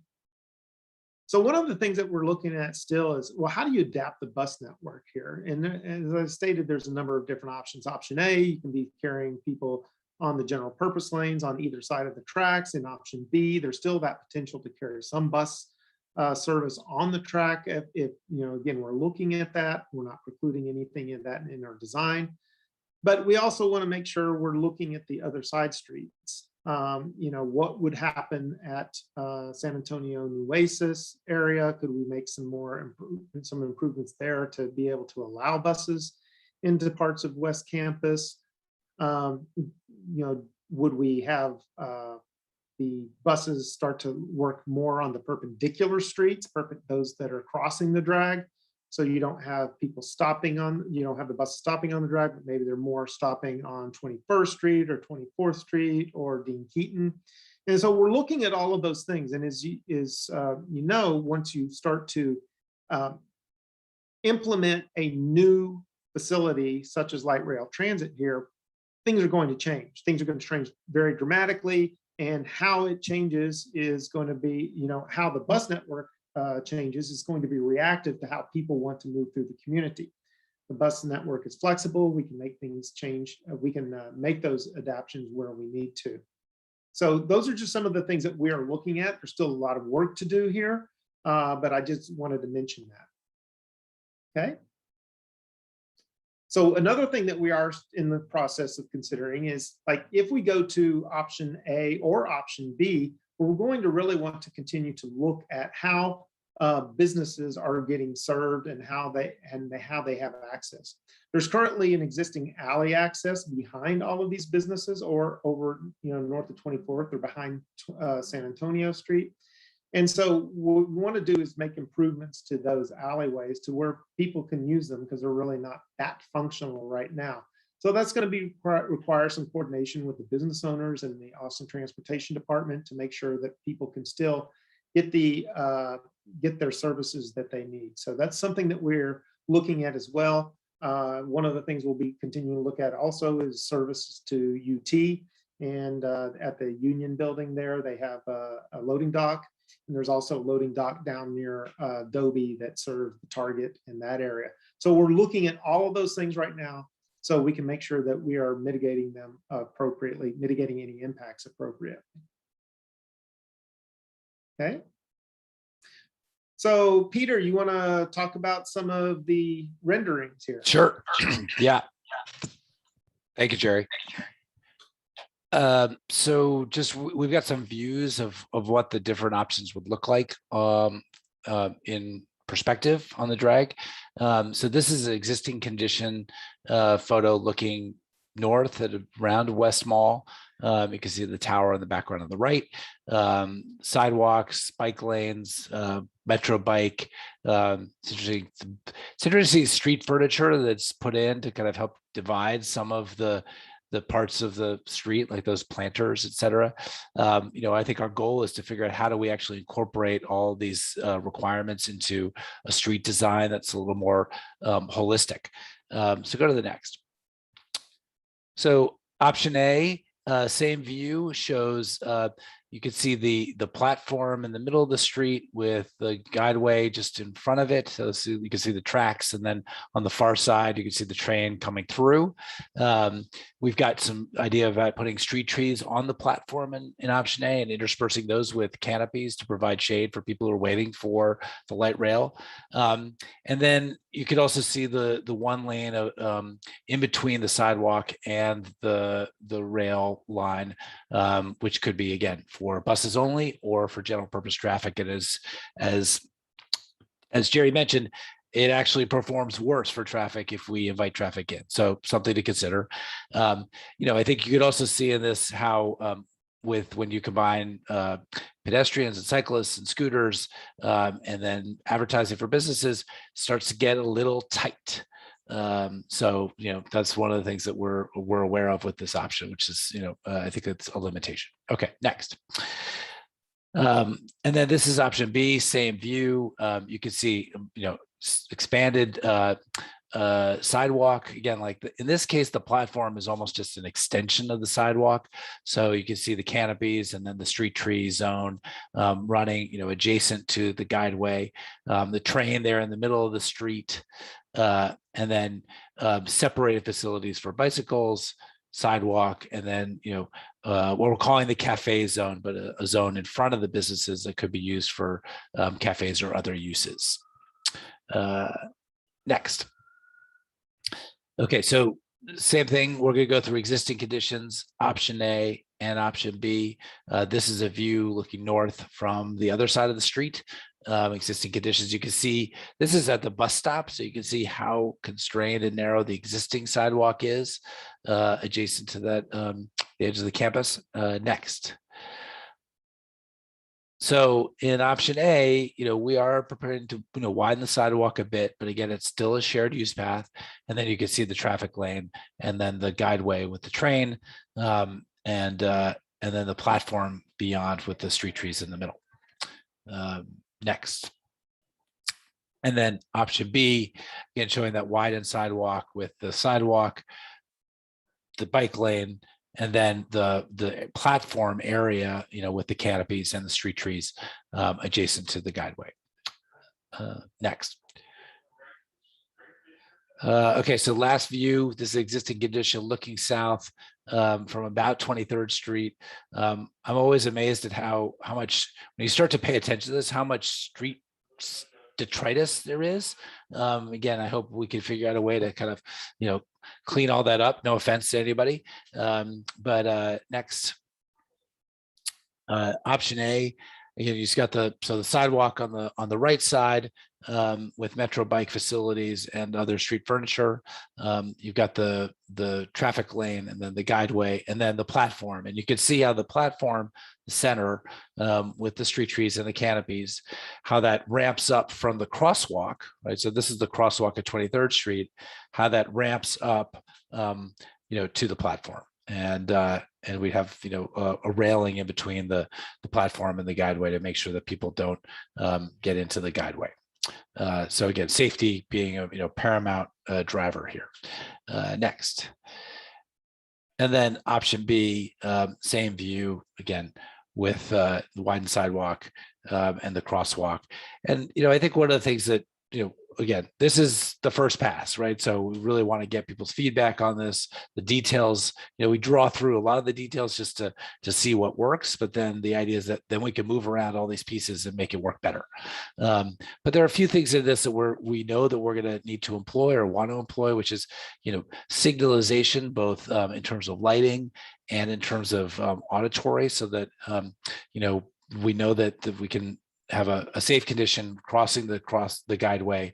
So one of the things that we're looking at still is, well, how do you adapt the bus network here? And as I stated, there's a number of different options. Option A, you can be carrying people on the general purpose lanes on either side of the tracks. In option B, there's still that potential to carry some bus service on the track. If you know, again, we're looking at that. We're not precluding anything in that in our design. But we also want to make sure we're looking at the other side streets. You know, what would happen at San Antonio Nueces area? Could we make some more improvements there to be able to allow buses into parts of West Campus? You know, would we have the buses start to work more on the perpendicular streets, those that are crossing the drag? So you don't have people stopping on, you don't have the buses stopping on the drag, but maybe they're more stopping on 21st Street or 24th Street or Dean Keaton. And so we're looking at all of those things. And as you know, once you start to implement a new facility such as light rail transit here, things are going to change. Things are going to change very dramatically. And how it changes is going to be, you know, how the bus network changes is going to be reactive to how people want to move through the community. The bus network is flexible. We can make things change. We can make those adaptations where we need to. So those are just some of the things that we are looking at. There's still a lot of work to do here, but I just wanted to mention that. Okay. So another thing that we are in the process of considering is, like, if we go to option A or option B, we're going to really want to continue to look at how businesses are getting served and how they have access. There's currently an existing alley access behind all of these businesses, or over, you know, north of 24th or behind San Antonio Street. And so what we want to do is make improvements to those alleyways to where people can use them, because they're really not that functional right now. So that's going to require some coordination with the business owners and the Austin Transportation Department to make sure that people can still get their services that they need. So that's something that we're looking at as well. One of the things we'll be continuing to look at also is services to UT, and at the Union Building there, they have a loading dock, and there's also a loading dock down near Dobie that serves the Target in that area. So we're looking at all of those things right now, so we can make sure that we are mitigating them appropriately, mitigating any impacts appropriately. Okay. So Peter, you want to talk about some of the renderings here? Sure. Yeah. Thank you, Jerry. So just we've got some views of what the different options would look like in perspective on the drag. So this is an existing condition photo looking north at around West Mall. You can see the tower in the background on the right, sidewalks, bike lanes, metro bike. It's interesting. It's interesting street furniture that's put in to kind of help divide some of the parts of the street, like those planters, et cetera. You know, I think our goal is to figure out how do we actually incorporate all these requirements into a street design that's a little more holistic. So go to the next. So option A, same view, shows you can see the platform in the middle of the street with the guideway just in front of it. So you can see the tracks, and then on the far side, you can see the train coming through. We've got some idea about putting street trees on the platform in option A and interspersing those with canopies to provide shade for people who are waiting for the light rail. And then you could also see the one lane in between the sidewalk and the rail line, which could be, again, for buses only or for general purpose traffic. And as Jerry mentioned, it actually performs worse for traffic if we invite traffic in. So something to consider. You know, I think you could also see in this how when you combine pedestrians and cyclists and scooters, and then advertising for businesses starts to get a little tight. So, you know, that's one of the things that we're aware of with this option, which is, you know, I think it's a limitation. Okay, next. And then this is option B, same view. You can see, you know, expanded sidewalk. Again, like in this case, the platform is almost just an extension of the sidewalk. So you can see the canopies and then the street tree zone running, adjacent to the guideway, the train there in the middle of the street, and then separated facilities for bicycles, sidewalk, and then what we're calling the cafe zone, but a zone in front of the businesses that could be used for cafes or other uses. Next. Okay, so same thing. We're going to go through existing conditions, option A and option B. This is a view looking north from the other side of the street. Existing conditions, you can see this is at the bus stop, so you can see how constrained and narrow the existing sidewalk is adjacent to that the edge of the campus. Next. So in option A, we are preparing to widen the sidewalk a bit, but again, it's still a shared use path. And then you can see the traffic lane, and then the guideway with the train, and then the platform beyond with the street trees in the middle. Next. And then option B, again, showing that widened sidewalk with the sidewalk, the bike lane, and then the platform area, with the canopies and the street trees adjacent to the guideway. Next. Okay, so last view, this is existing condition looking south from about 23rd Street. I'm always amazed at how much, when you start to pay attention to this, how much street detritus there is. Again, I hope we can figure out a way to kind of, clean all that up. No offense to anybody. But next, option A. Again, you just got the sidewalk on the right side with Metro bike facilities and other street furniture. You've got the traffic lane, and then the guideway, and then the platform. And you can see how the platform, the center, with the street trees and the canopies, how that ramps up from the crosswalk, right? So this is the crosswalk at 23rd Street, how that ramps up, to the platform. And we have a railing in between the platform and the guideway to make sure that people don't get into the guideway. So again, safety being a paramount driver here. Next. And then option B, same view again with the widened sidewalk and the crosswalk. And I think one of the things that again, this is the first pass, right? So we really want to get people's feedback on this. The details, we draw through a lot of the details just to see what works. But then the idea is that then we can move around all these pieces and make it work better. But there are a few things in this that we know that we're going to need to employ or want to employ, which is, signalization, both in terms of lighting and in terms of auditory, so that, we know that we can have a safe condition crossing the guideway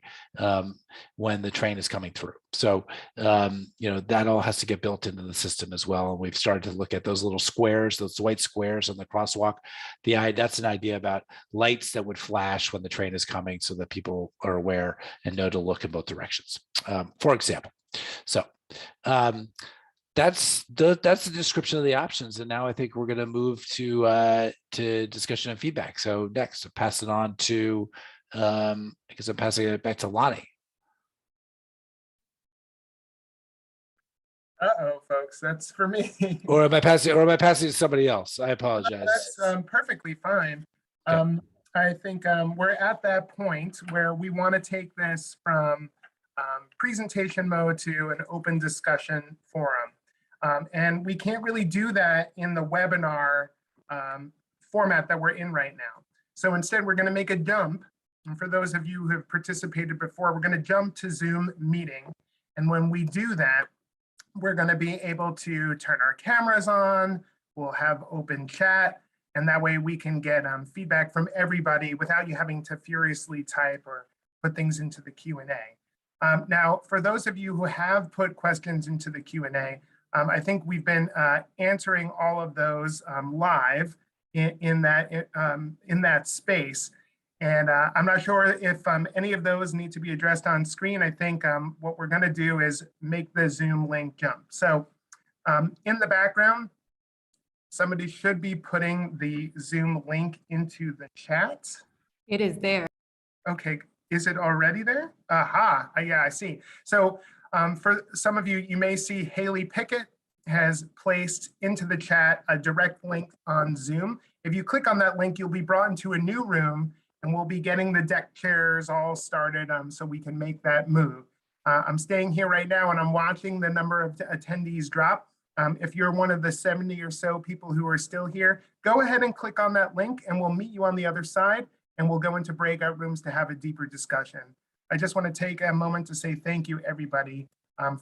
when the train is coming through. So, that all has to get built into the system as well. And we've started to look at those little squares, those white squares on the crosswalk. That's an idea about lights that would flash when the train is coming so that people are aware and know to look in both directions, for example. So, that's the description of the options. And now I think we're going to move to discussion and feedback. So next, I'll pass it on to, I guess I'm passing it back to Lonnie. Uh-oh, folks, that's for me. Or am I passing to somebody else? I apologize. That's perfectly fine. Okay. I think we're at that point where we want to take this from presentation mode to an open discussion forum. And we can't really do that in the webinar format that we're in right now. So instead, we're going to make a jump. And for those of you who have participated before, we're going to jump to Zoom meeting. And when we do that, we're going to be able to turn our cameras on. We'll have open chat. And that way we can get feedback from everybody without you having to furiously type or put things into the Q&A. Now, for those of you who have put questions into the Q&A, I think we've been answering all of those live in that space. And I'm not sure if any of those need to be addressed on screen. I think what we're going to do is make the Zoom link jump. So in the background, somebody should be putting the Zoom link into the chat. It is there. Okay, Is it already there? Aha, yeah, I see. So for some of you, you may see Haley Pickett has placed into the chat a direct link on Zoom. If you click on that link, you'll be brought into a new room and we'll be getting the deck chairs all started so we can make that move. I'm staying here right now and I'm watching the number of attendees drop. If you're one of the 70 or so people who are still here, go ahead and click on that link and we'll meet you on the other side and we'll go into breakout rooms to have a deeper discussion. I just want to take a moment to say thank you, everybody,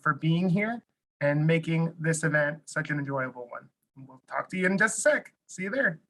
for being here and making this event such an enjoyable one. We'll talk to you in just a sec. See you there.